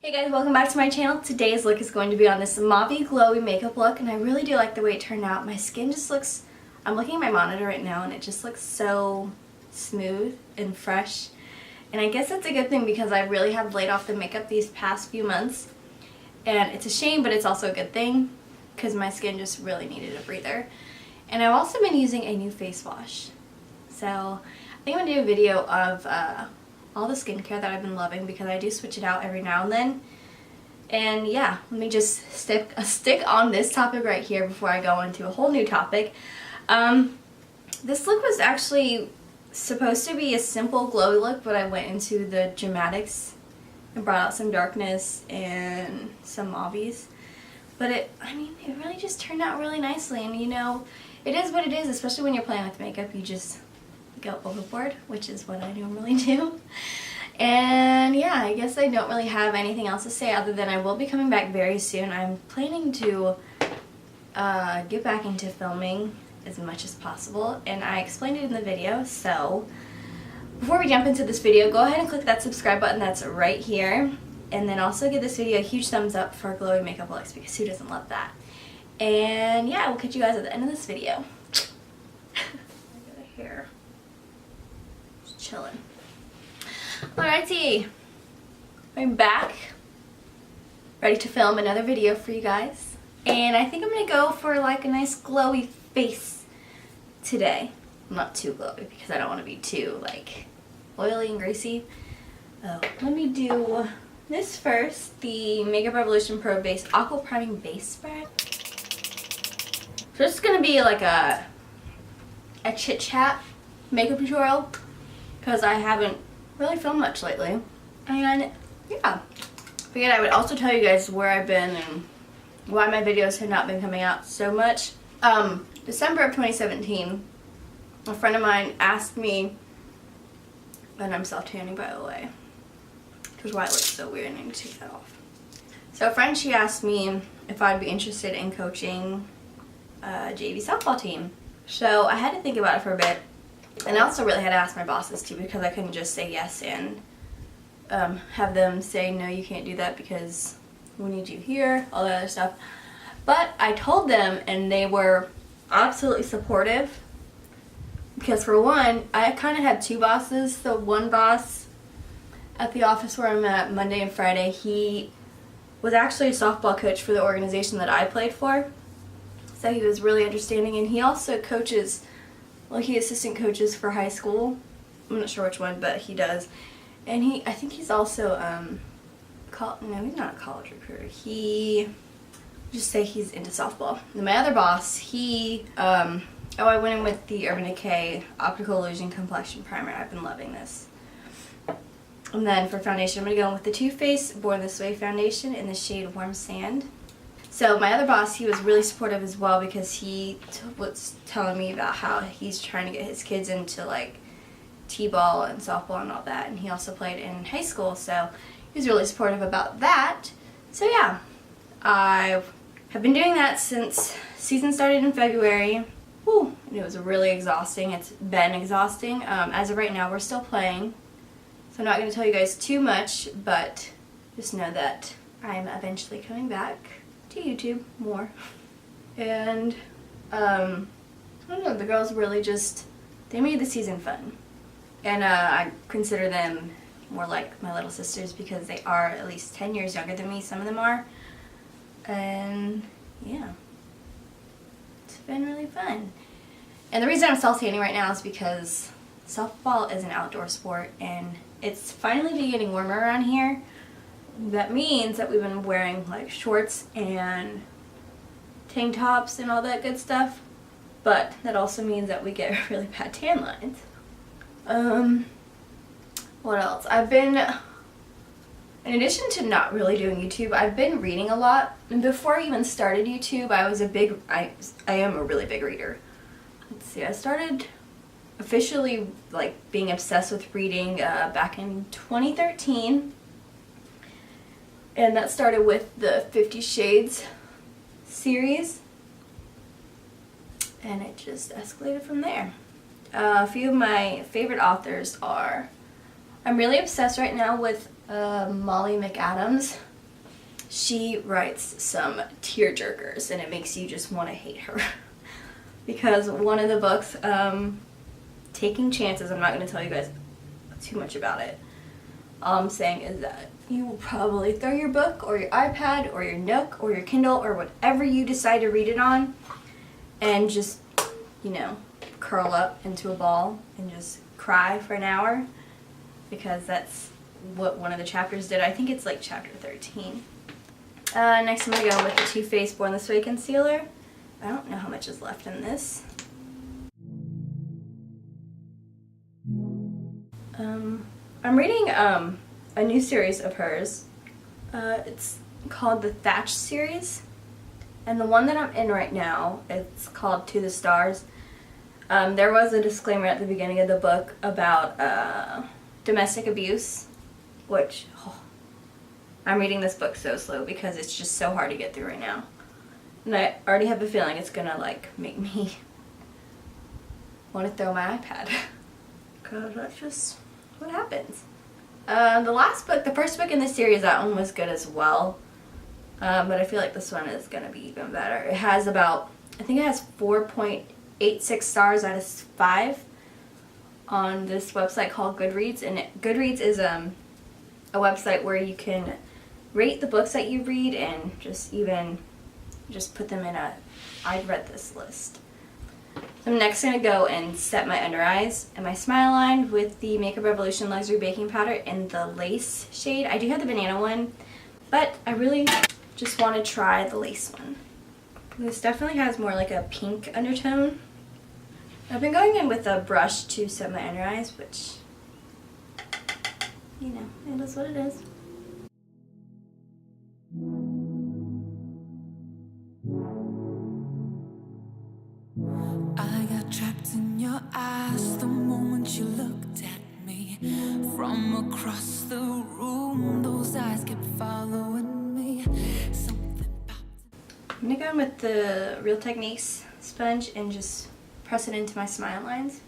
Hey guys, welcome back to my channel. Today's look is going to be on this mauvy glowy makeup look, and I really do like the way it turned out. My skin just looks, I'm looking at my monitor right now and it just looks so smooth and fresh. And I guess that's a good thing because I really have laid off the makeup these past few months. And it's a shame, but it's also a good thing because my skin just really needed a breather. And I've also been using a new face wash. So I think I'm going to do a video of all the skincare that I've been loving because I do switch it out every now and then. And yeah, let me just stick on this topic right here before I go into a whole new topic. This look was actually supposed to be a simple glowy look, but I went into the dramatics and brought out some darkness and some mauvies. But it really just turned out really nicely, and you know, it is what it is, especially when you're playing with makeup. You just go overboard, which is what I normally do. And yeah, I guess I don't really have anything else to say other than I will be coming back very soon. I'm planning to get back into filming as much as possible, and I explained it in the video. So before we jump into this video, go ahead and click that subscribe button that's right here, and then also give this video a huge thumbs up for glowy makeup looks because who doesn't love that? And yeah, we'll catch you guys at the end of this video. Look at the hair. Chilling. Alrighty, I'm back, ready to film another video for you guys, and I think I'm gonna go for like a nice glowy face today. Not too glowy because I don't want to be too like oily and greasy. Oh, let me do this first, the Makeup Revolution Pro Base Aqua Priming Base Spray. So this is gonna be like a chit chat makeup tutorial, because I haven't really filmed much lately. And yeah, figured I would also tell you guys where I've been and why my videos have not been coming out so much. December of 2017, a friend of mine asked me, and I'm self-tanning by the way, which is why it looks so weird and I need to take that off. So a friend, she asked me if I'd be interested in coaching a JV softball team. So I had to think about it for a bit. And I also really had to ask my bosses too, because I couldn't just say yes and have them say no, you can't do that because we need you here, all that other stuff. But I told them and they were absolutely supportive, because for one, I kind of had two bosses. So one boss at the office where I'm at Monday and Friday, he was actually a softball coach for the organization that I played for. So he was really understanding, and he also coaches. Well, he assistant coaches for high school. I'm not sure which one, but he does. And I think he's also, no, he's not a college recruiter. Just say he's into softball. And my other boss, I went in with the Urban Decay Optical Illusion Complexion Primer. I've been loving this. And then for foundation, I'm going to go in with the Too Faced Born This Way foundation in the shade Warm Sand. So my other boss, he was really supportive as well, because he was telling me about how he's trying to get his kids into like t-ball and softball and all that, and he also played in high school, so he was really supportive about that. So yeah, I have been doing that since season started in February. Whew, and it was really exhausting. It's been exhausting. As of right now, we're still playing, so I'm not going to tell you guys too much, but just know that I'm eventually coming back to YouTube more. And I don't know, the girls really just, they made the season fun, and I consider them more like my little sisters because they are at least 10 years younger than me, some of them are. And yeah, it's been really fun. And the reason I'm self-tanning right now is because softball is an outdoor sport, and it's finally getting warmer around here. That means that we've been wearing like shorts and tank tops and all that good stuff, but that also means that we get really bad tan lines. What else? I've been, in addition to not really doing YouTube, I've been reading a lot. And before I even started YouTube, I am a really big reader. Let's see, I started officially like being obsessed with reading back in 2013. And that started with the 50 Shades series, and it just escalated from there. A few of my favorite authors are, I'm really obsessed right now with Molly McAdams. she writes some tearjerkers, and it makes you just want to hate her. Because one of the books, Taking Chances, I'm not going to tell you guys too much about it. All I'm saying is that you will probably throw your book or your iPad or your Nook or your Kindle or whatever you decide to read it on and just, you know, curl up into a ball and just cry for an hour, because that's what one of the chapters did. I think it's like chapter 13. Next I'm going to go with the Too Faced Born This Way concealer. I don't know how much is left in this. I'm reading a new series of hers. It's called the Thatch series, and the one that I'm in right now, it's called To the Stars. There was a disclaimer at the beginning of the book about domestic abuse, which I'm reading this book so slow because it's just so hard to get through right now. And I already have a feeling it's gonna like make me want to throw my iPad. Because that's just what happens. The first book in this series, that one was good as well. But I feel like this one is gonna be even better. It has about, I think it has 4.86 stars out of 5 on this website called Goodreads. And Goodreads is a website where you can rate the books that you read and just put them in a I've read this list. So I'm next going to go and set my under eyes and my smile line with the Makeup Revolution Luxury Baking Powder in the Lace shade. I do have the banana one, but I really just want to try the lace one. This definitely has more like a pink undertone. I've been going in with a brush to set my under eyes, which, you know, it is what it is. I got trapped in your eyes the moment you looked at me. From across the room, those eyes kept following me. I'm gonna go in with the Real Techniques sponge and just press it into my smile lines.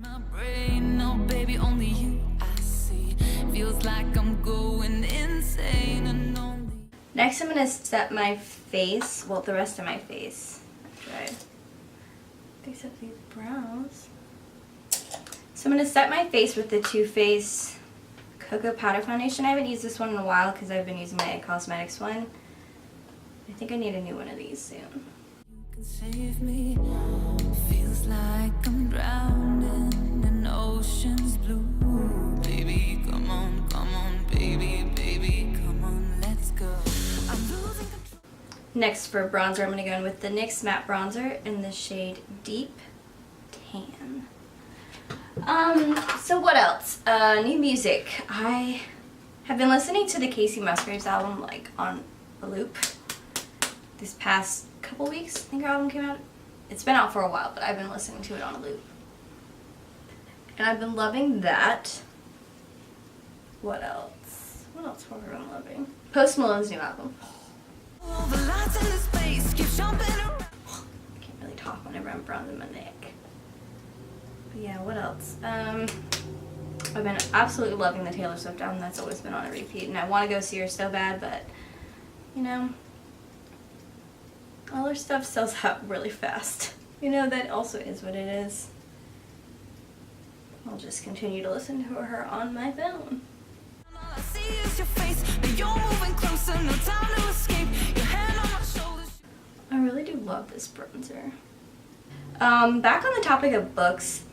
My brain, no baby, only you I see. Feels like I'm going insane and only. Next I'm gonna set my face, well, the rest of my face. After I fix up these brows. So I'm gonna set my face with the Too Faced Cocoa Powder Foundation. I haven't used this one in a while because I've been using my It Cosmetics one. I think I need a new one of these soon. You can save me. Feels like I'm drowning in ocean's blue. Baby, come on, baby, come on, let's go. I'm losing control. Next for bronzer, I'm going to go in with the NYX Matte Bronzer in the shade Deep Tan. So what else? New music. I have been listening to the Casey Musgraves album like on a loop this past couple weeks. I think her album came out. It's been out for a while, but I've been listening to it on a loop. And I've been loving that. What else? What else have I been loving? Post Malone's new album. All the lights in the space keep jumping around. I can't really talk whenever I'm bronzing my neck. But yeah, what else? I've been absolutely loving the Taylor Swift album. That's always been on a repeat, and I want to go see her so bad, but you know, all her stuff sells out really fast. You know, that also is what it is. I'll just continue to listen to her on my phone. All I see is your face, and you're moving closer, no time to escape. Your hand on my shoulders. I really do love this bronzer. Back on the topic of books,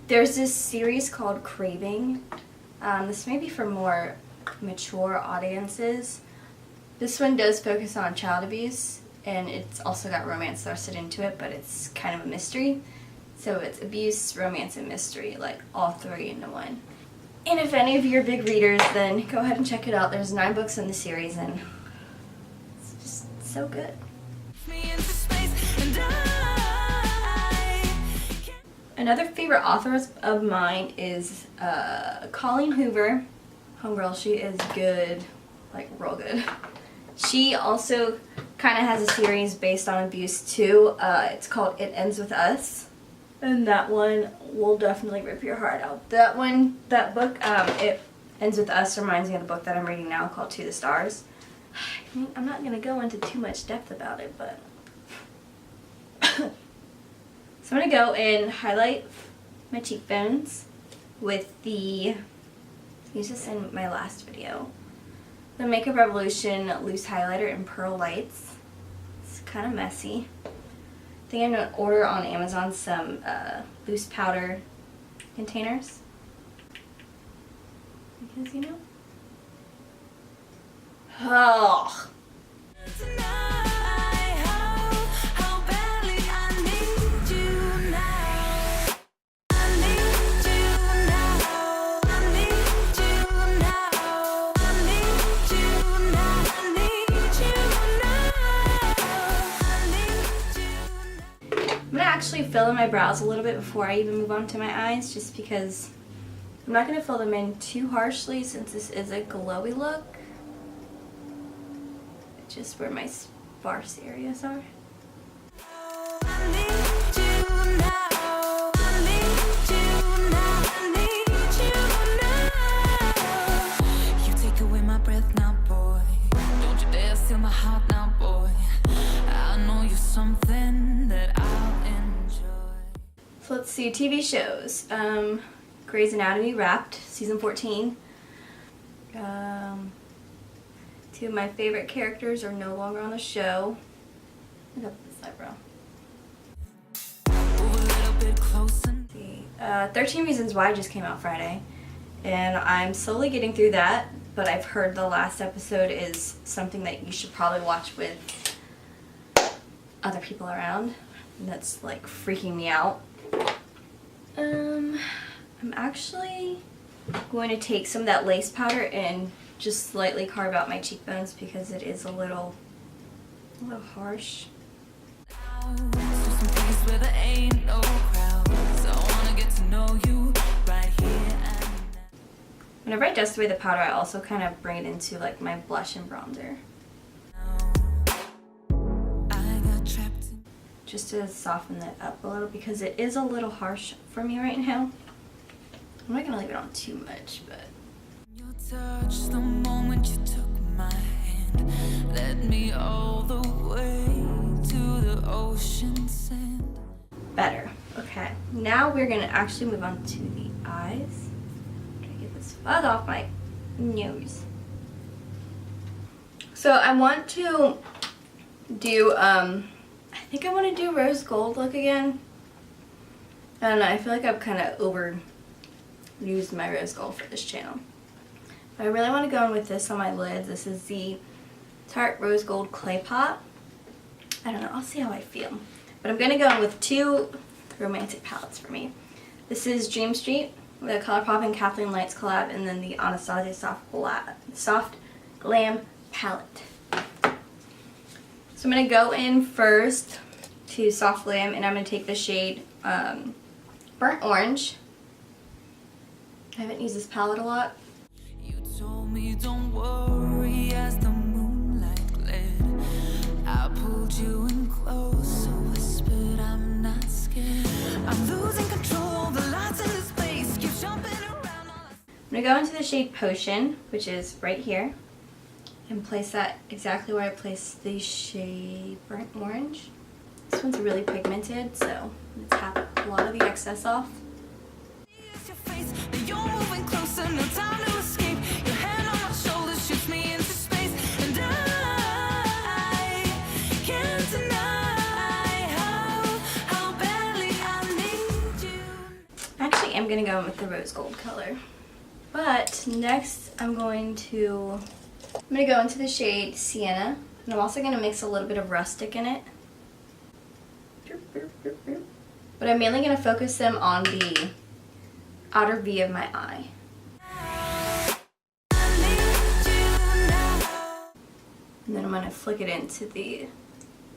there's this series called Craving. This may be for more mature audiences. This one does focus on child abuse, and it's also got romance thrusted into it, but it's kind of a mystery. So it's abuse, romance, and mystery, like all three into one. And if any of you are big readers, then go ahead and check it out. There's 9 books in the series, and it's just so good. Me into space, and Another favorite author of mine is Colleen Hoover. Homegirl, she is good, like real good. She also kind of has a series based on abuse too. It's called It Ends With Us. And that one will definitely rip your heart out. That book, It Ends With Us, reminds me of the book that I'm reading now called To the Stars. I mean, I'm not going to go into too much depth about it, but... So I'm going to go and highlight my cheekbones with the... I used this in my last video. The Makeup Revolution Loose Highlighter in Pearl Lights. It's kind of messy. I think I'm going to order on Amazon some loose powder containers. Because, you know... Oh. I'm going to actually fill in my brows a little bit before I even move on to my eyes, just because I'm not going to fill them in too harshly since this is a glowy look. Just where my sparse areas are. You take away my breath now, boy. Don't you dare steal my heart now, boy. I know you're something that I'll enjoy. So let's see, TV shows. Grey's Anatomy Wrapped, season 14. Two of my favorite characters are no longer on the show. Look up this eyebrow. Move a little bit closer. 13 Reasons Why just came out Friday, and I'm slowly getting through that, but I've heard the last episode is something that you should probably watch with other people around, and that's like freaking me out. I'm actually going to take some of that lace powder and just slightly carve out my cheekbones because it is a little harsh. Someplace where there ain't no crowds. I wanna get to know you right here and now. Whenever I dust away the powder, I also kind of bring it into like my blush and bronzer, I got trapped in just to soften it up a little because it is a little harsh for me right now. I'm not gonna leave it on too much, but your touch. The moment you took my hand led me all the way to the ocean sand. better. Okay, now we're gonna actually move on to the eyes. Try to get this fuzz off my nose. So I want to do, I think I want to do rose gold look again. I don't know, I feel like I've kind of overused my rose gold for this channel. But I really want to go in with this on my lids. This is the Tarte Rose Gold Clay Pot. I don't know, I'll see how I feel. But I'm going to go in with two romantic palettes for me. This is Dream Street, the ColourPop and Kathryn Elleese collab, and then the Anastasia Soft Glam palette. So I'm going to go in first to Soft Glam, and I'm going to take the shade Burnt Orange. I haven't used this palette a lot. You told me don't worry as the moonlight gled. I pulled you in close, so whispered I'm not scared. I'm losing control, the lights in the space keep jumping around. I'm going to go into the shade Potion, which is right here, and place that exactly where I placed the shade Burnt Orange. This one's really pigmented, so let's tap a lot of the excess off. Your face, you're moving closer, no time to escape. Your hand on my shoulder shoots me into space, and I can't deny how badly I need you. Actually, I'm going to go in with the rose gold color. But next, I'm going to go into the shade Sienna, and I'm also going to mix a little bit of rustic in it. But I'm mainly going to focus them on the outer V of my eye. And then I'm going to flick it into the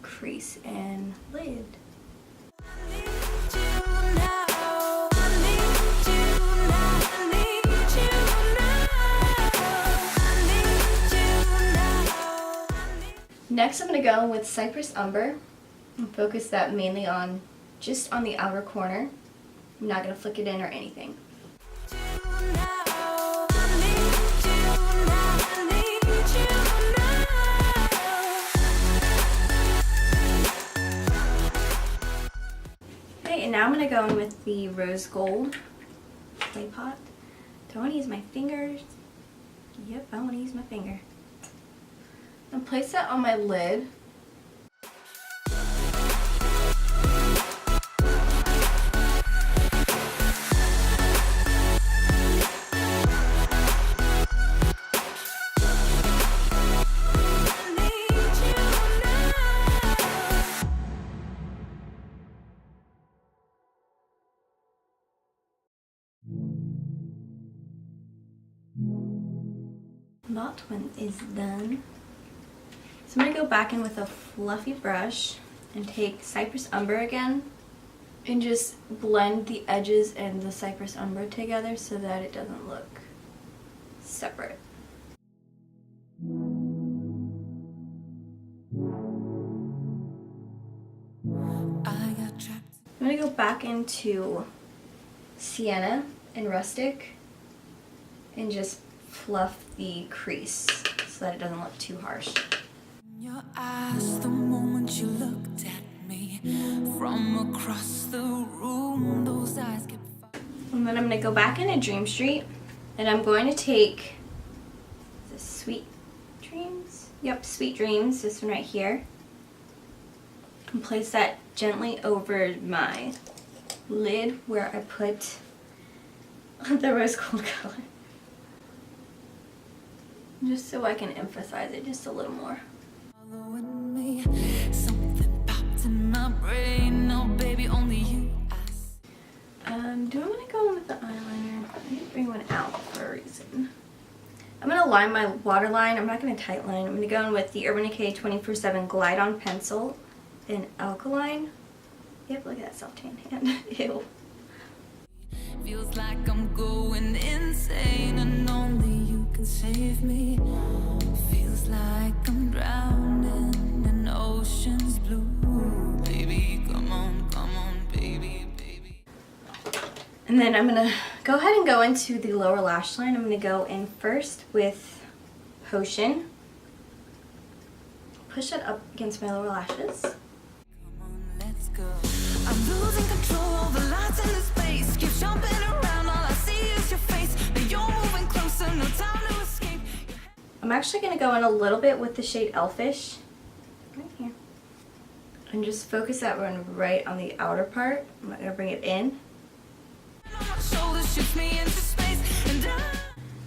crease and lid. Next I'm going to go with Cypress Umber and focus that mainly on just on the outer corner. I'm not going to flick it in or anything. go in with the rose gold clay pot. Do I want to use my fingers? Yep, I want to use my finger. And place that on my lid. That one is done. So I'm going to go back in with a fluffy brush and take Cypress Umber again and just blend the edges and the Cypress Umber together so that it doesn't look separate. I'm going to go back into Sienna and Rustic and just fluff the crease so that it doesn't look too harsh. Your eyes, the moment you looked at me from across the room, those eyes get. And then I'm going to go back into Dream Street and I'm going to take the Sweet Dreams. Yep, Sweet Dreams, this one right here. And place that gently over my lid where I put the rose gold color. Just so I can emphasize it just a little more. Following me, something popped in my brain. No, baby, only you. Do I want to go in with the eyeliner? I didn't bring one out for a reason. I'm going to line my waterline. I'm not going to tight line. I'm going to go in with the Urban Decay 24/7 Glide On Pencil in Alkaline. Yep, look at that self-tan hand. Ew. Feels like I'm going insane and only you can save me. Feels like I'm drowning in ocean's blue. Baby, come on, baby, baby. And then I'm going to go ahead and go into the lower lash line. I'm going to go in first with Potion. Push it up against my lower lashes. Come on, let's go. I'm losing control over lights in the space. Keep jumping around, all I see is your face. Now you're moving closer, no time to escape. I'm actually going to go in a little bit with the shade Elfish. Right here. And just focus that one right on the outer part. I'm not going to bring it in.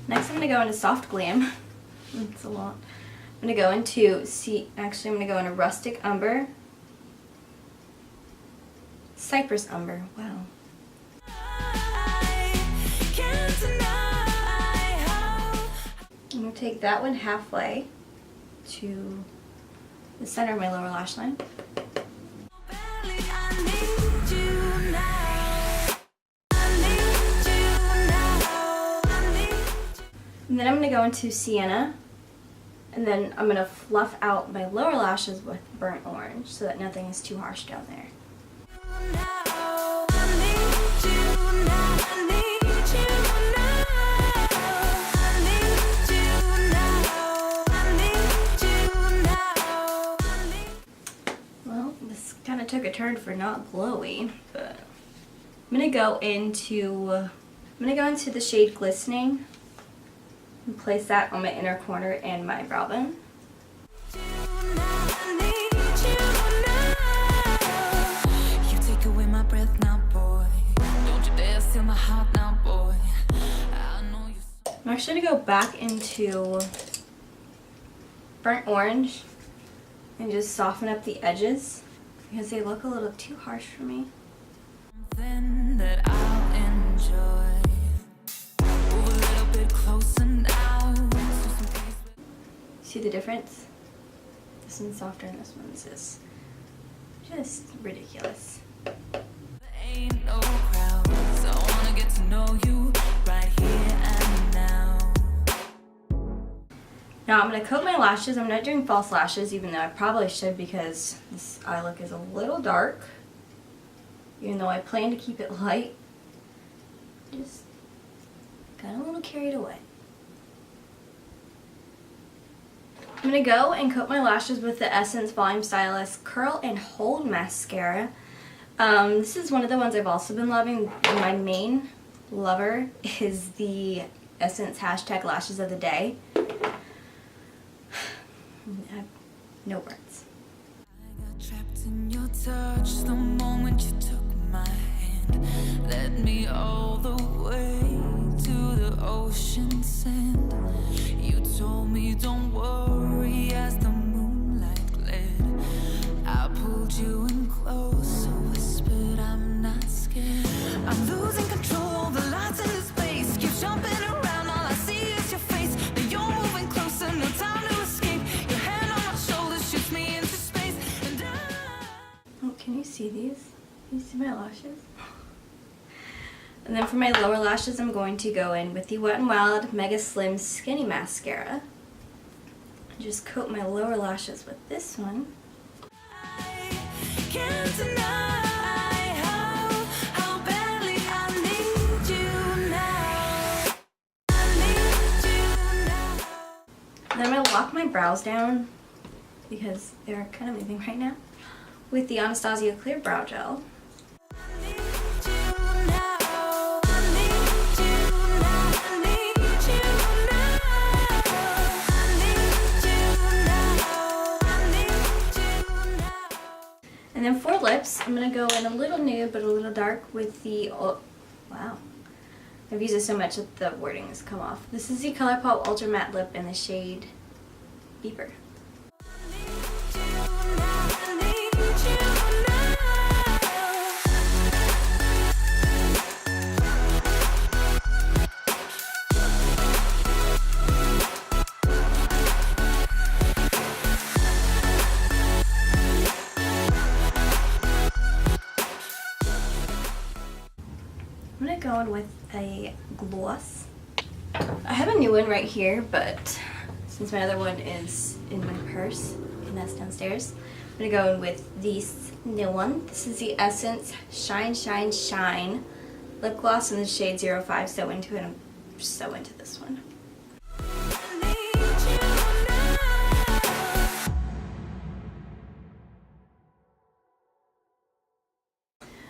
Next I'm going to go into Soft Glam. That's a lot. I'm going to go into, I'm going to go into Rustic Umber. Cypress Umber, wow. I'm going to take that one halfway to the center of my lower lash line. And then I'm going to go into Sienna, and then I'm going to fluff out my lower lashes with Burnt Orange so that nothing is too harsh down there. Well, this kind of took a turn for not glowy, but I'm going to go into the shade Glistening. And place that on my inner corner and my brow bone. You take away my breath now, boy. Don't you dare steal my heart now, boy. I know you. I'm actually going to go back into Burnt Orange and just soften up the edges because they look a little too harsh for me. Something that I'll enjoy. Move a little bit closer now. See the difference? This one's softer and this one's just ridiculous. Ain't no crowds. I wanna get to know you right here and now. Now I'm going to coat my lashes. I'm not doing false lashes, even though I probably should because this eye look is a little dark. Even though I plan to keep it light. Just got a little carried away. I'm going to go and coat my lashes with the Essence Volume Stylist Curl and Hold Mascara. This is one of the ones I've also been loving. My main lover is the Essence hashtag Lashes of the Day. I have no words. I got trapped in your touch the moment you took my hand. Led me all the way to the ocean sand. You told me don't worry as the moonlight gled. I pulled you in close, so whispered I'm not scared. I'm losing control, the lights in the space keep jumping around, all I see is your face. Now you're moving closer, no time to escape. Your hand on my shoulder shoots me into space, and Oh, can you see these? Can you see my lashes? And then for my lower lashes, I'm going to go in with the Wet n Wild Mega Slim Skinny Mascara. Just coat my lower lashes with this one. I can't deny how badly I need you now. I need you now. And then I'm going to lock my brows down because they're kind of moving right now with the Anastasia Clear Brow Gel. I need you now. I need you now. I need you now. I need you now. I need you now. And then for lips, I'm going to go in a little nude but a little dark with the, oh, wow. I've used it so much that the wording has come off. This is the ColourPop Ultra Matte Lip in the shade Beeper. I'm going to go in with a gloss. I have a new one right here, but since my other one is in my purse and that's downstairs, I'm going to go in with this new one. This is the Essence Shine Shine Shine lip gloss in the shade 05. So into it. I'm so into this one.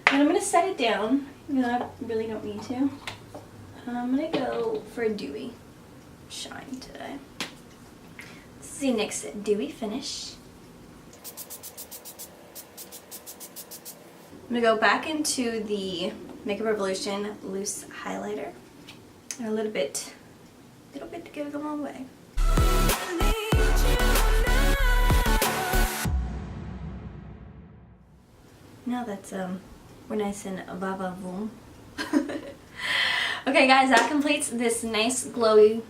And I'm going to set it down. I really don't need to. I'm going to go for a dewy shine today. This is the NYX Dewy Finish. I'm going to go back into the Makeup Revolution Loose Highlighter. And a little bit to give it a long way. Now that's we're nice and va-va-voom. Okay guys, that completes this nice glowy,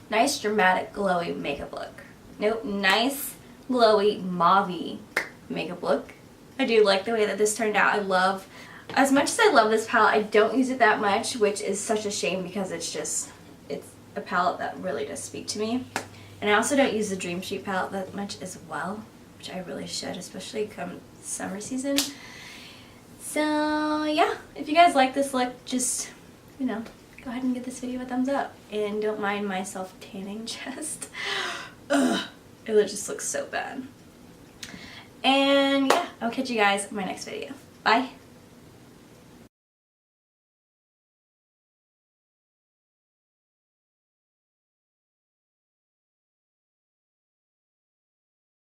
nice dramatic glowy makeup look. Nope, nice glowy mauvey makeup look. I do like the way that this turned out. As much as I love this palette, I don't use it that much, which is such a shame because it's a palette that really does speak to me. And I also don't use the Dream Street palette that much as well, which I really should, especially come summer season. So yeah, if you guys like this look, just, you know, go ahead and give this video a thumbs up. And don't mind my self-tanning chest. Ugh, it just looks so bad. And yeah, I'll catch you guys in my next video. Bye.